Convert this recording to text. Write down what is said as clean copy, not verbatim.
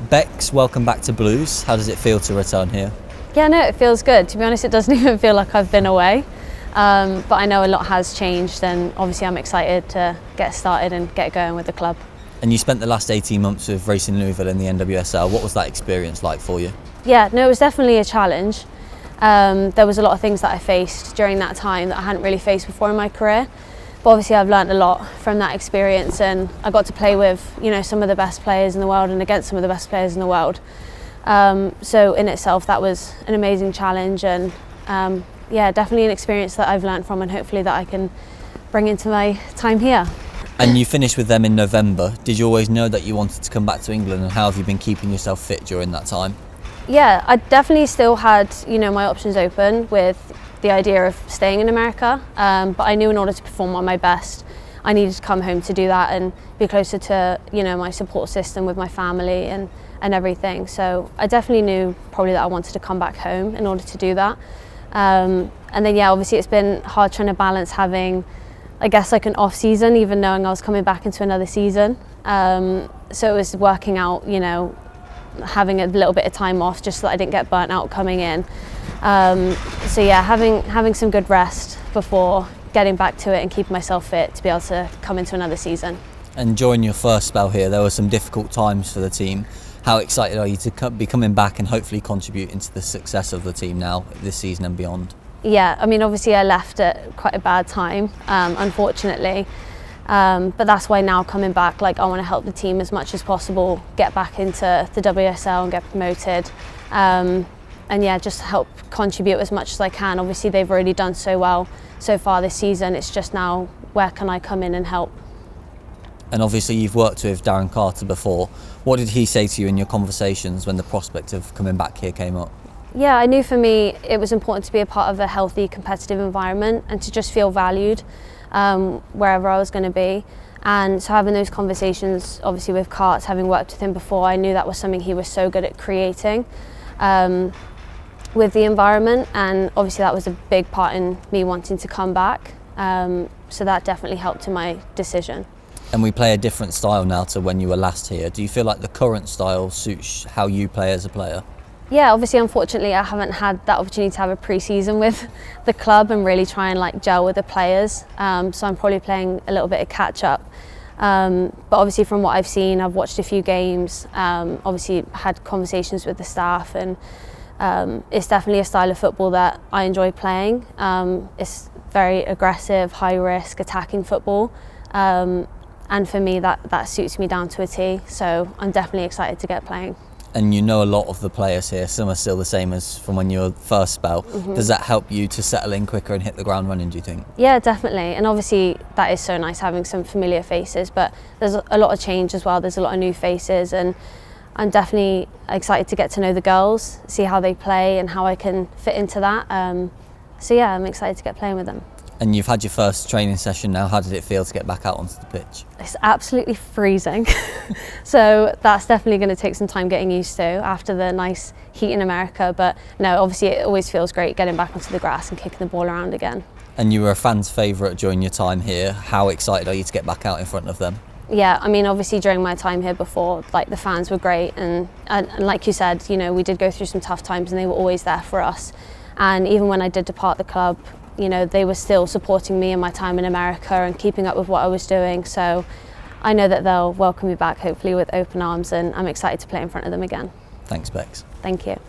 Bex, welcome back to Blues. How does it feel to return here? Yeah, no, it feels good. To be honest, it doesn't even feel like I've been away. But I know a lot has changed, and obviously I'm excited to get started and get going with the club. And you spent the last 18 months with Racing Louisville in the NWSL. What was that experience like for you? Yeah, no, it was definitely a challenge. There was a lot of things that I faced during that time that I hadn't really faced before in my career. But obviously I've learned a lot from that experience, and I got to play with, some of the best players in the world and against some of the best players in the world. So in itself, that was an amazing challenge, and yeah, definitely an experience that I've learned from, and hopefully that I can bring into my time here. And you finished with them in November. Did you always know that you wanted to come back to England, and how have you been keeping yourself fit during that time? Yeah, I definitely still had, my options open with the idea of staying in America, but I knew in order to perform on my best, I needed to come home to do that and be closer to, my support system with my family and everything. So I definitely knew probably that I wanted to come back home in order to do that. And then, yeah, obviously it's been hard trying to balance having, I guess, like an off season, even knowing I was coming back into another season. So it was working out, having a little bit of time off just so that I didn't get burnt out coming in. So yeah, having some good rest before getting back to it and keeping myself fit to be able to come into another season. And during your first spell here, there were some difficult times for the team. How excited are you to be coming back and hopefully contributing to the success of the team now this season and beyond? Yeah, I mean, obviously I left at quite a bad time, unfortunately. But that's why now coming back, I want to help the team as much as possible, get back into the WSL and get promoted. And yeah, just help contribute as much as I can. Obviously they've already done so well so far this season. It's just now, where can I come in and help? And obviously you've worked with Darren Carter before. What did he say to you in your conversations when the prospect of coming back here came up? Yeah, I knew for me it was important to be a part of a healthy, competitive environment and to just feel valued wherever I was going to be. And so having those conversations, obviously with Carts, having worked with him before, I knew that was something he was so good at creating with the environment, and obviously that was a big part in me wanting to come back. So that definitely helped in my decision. And we play a different style now to when you were last here. Do you feel like the current style suits how you play as a player? Yeah, obviously, unfortunately, I haven't had that opportunity to have a pre-season with the club and really try and gel with the players. So I'm probably playing a little bit of catch-up. But obviously, from what I've seen, I've watched a few games. Obviously, had conversations with the staff, and it's definitely a style of football that I enjoy playing. It's very aggressive, high-risk, attacking football. And for me, that suits me down to a T. So I'm definitely excited to get playing. And you know a lot of the players here, some are still the same as from when you were first spell. Mm-hmm. Does that help you to settle in quicker and hit the ground running, do you think? Yeah, definitely. And obviously that is so nice having some familiar faces, but there's a lot of change as well. There's a lot of new faces, and I'm definitely excited to get to know the girls, see how they play and how I can fit into that. So yeah, I'm excited to get playing with them. And you've had your first training session now. How did it feel to get back out onto the pitch? It's absolutely freezing. So that's definitely going to take some time getting used to after the nice heat in America. But no, obviously it always feels great getting back onto the grass and kicking the ball around again. And you were a fan's favourite during your time here. How excited are you to get back out in front of them? Yeah, I mean, obviously during my time here before, the fans were great. And like you said, we did go through some tough times and they were always there for us. And even when I did depart the club, they were still supporting me in my time in America and keeping up with what I was doing. So I know that they'll welcome me back, hopefully with open arms, and I'm excited to play in front of them again. Thanks, Bex. Thank you.